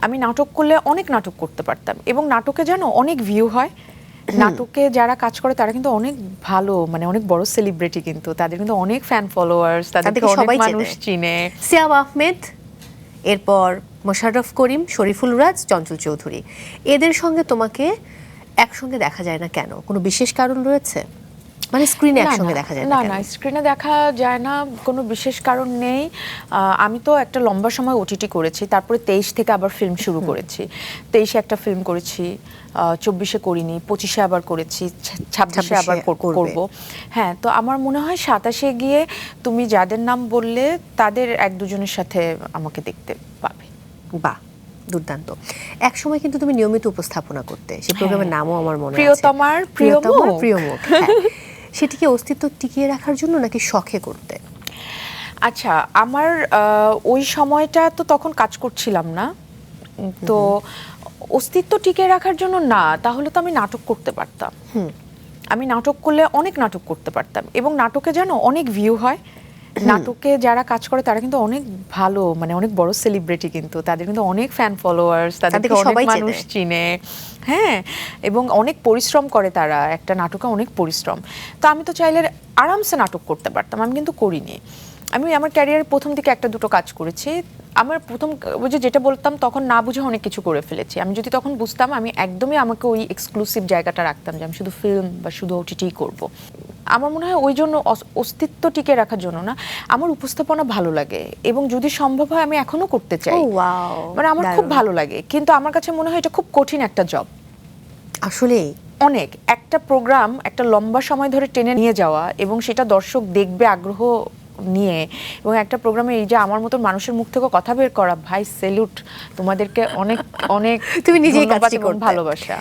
আমি নাটক করলে অনেক নাটক করতে পারতাম এবং নাটকে জানো অনেক ভিউ হয়। নাটকে যারা কাজ করে তারা কিন্তু অনেক ভালো, মানে অনেক বড় সেলিব্রিটি, কিন্তু তাদের কিন্তু অনেক ফ্যান ফলোয়ার্স, তাদেরকে অনেক মানুষ চিনে। সিয়াম আহমেদ, এরপর মোশাররফ করিম, শরীফুল রাজ, চঞ্চল চৌধুরী, এদের সঙ্গে তোমাকে একসঙ্গে দেখা যায় না কেন? কোনো বিশেষ কারণ রয়েছে? মানে স্ক্রিনে একসঙ্গে দেখা যায় না না কেন? না, স্ক্রিনে দেখা যায় না কোনো বিশেষ কারণ নেই। আমি তো একটা লম্বা সময় ওটিটি করেছি, তারপরে 23 থেকে আবার ফিল্ম শুরু করেছি। 23-এ একটা ফিল্ম করেছি, 24-এ করিনি, 25-এ আবার করেছি, 26-এ আবার করব। হ্যাঁ, তো আমার মনে হয় 27-এ গিয়ে তুমি যাদের নাম বললে তাদের এক দুজনের সাথে আমাকে দেখতে পাবে। বাহ, দুর্দান্ত। এক সময় কিন্তু তুমি নিয়মিত উপস্থাপনা করতে, সেই প্রোগ্রামের নামও আমার মনে আছে, প্রিয়তমার প্রিয়মুখ। সেটিকে অস্তিত্ব টিকিয়ে রাখার জন্য নাকি শখে করতে? আচ্ছা, আমার ওই সময়টা তো তখন কাজ করছিলাম না, তো অস্তিত্ব টিকে রাখার জন্য না, তাহলে তো আমি নাটক করতে পারতাম। আমি নাটক করলে অনেক নাটক করতে পারতাম এবং নাটকে জানো অনেক ভিউ হয়। নাটকে যারা কাজ করে তারা কিন্তু অনেক ভালো, মানে অনেক বড় সেলিব্রিটি, কিন্তু তাদের কিন্তু অনেক ফ্যান ফলোয়ার্স, তাদেরকে অনেক মানুষ চিনে। হ্যাঁ, এবং অনেক পরিশ্রম করে তারা, একটা নাটকে অনেক পরিশ্রম। তো আমি তো চাইলে আরামসে নাটক করতে পারতাম, আমি কিন্তু করিনি। আমি আমার ক্যারিয়ারের প্রথম দিকে একটা দুটো কাজ করেছি। আমার প্রথম যেটা বলতাম তখন না বুঝে অনেক কিছু করে ফেলেছি। আমি যদি তখন বুঝতাম, আমি একদমই আমাকে ওই এক্সক্লুসিভ জায়গাটা রাখতাম যে আমি শুধু ফিল্ম বা শুধু ওটিটি করব। আমার মনে হয় ওই জন্য অস্তিত্ব টিকে রাখার জন্য না, আমার উপস্থাপনা ভালো লাগে এবং যদি সম্ভব হয় আমি এখনো করতে চাই। মানে আমার খুব ভালো লাগে, কিন্তু আমার কাছে মনে হয় এটা খুব কঠিন একটা জব। আসলে অনেক, একটা প্রোগ্রাম একটা লম্বা সময় ধরে টেনে নিয়ে যাওয়া এবং সেটা দর্শক দেখবে আগ্রহ নিয়ে, এবং একটা প্রোগ্রামে এই যে আমার মতো মানুষের মুখ থেকে কথা বের করা, ভাই স্যালুট তোমাদেরকে, অনেক অনেক তুমি নিজেই ধন্যবাদ এবং ভালোবাসা।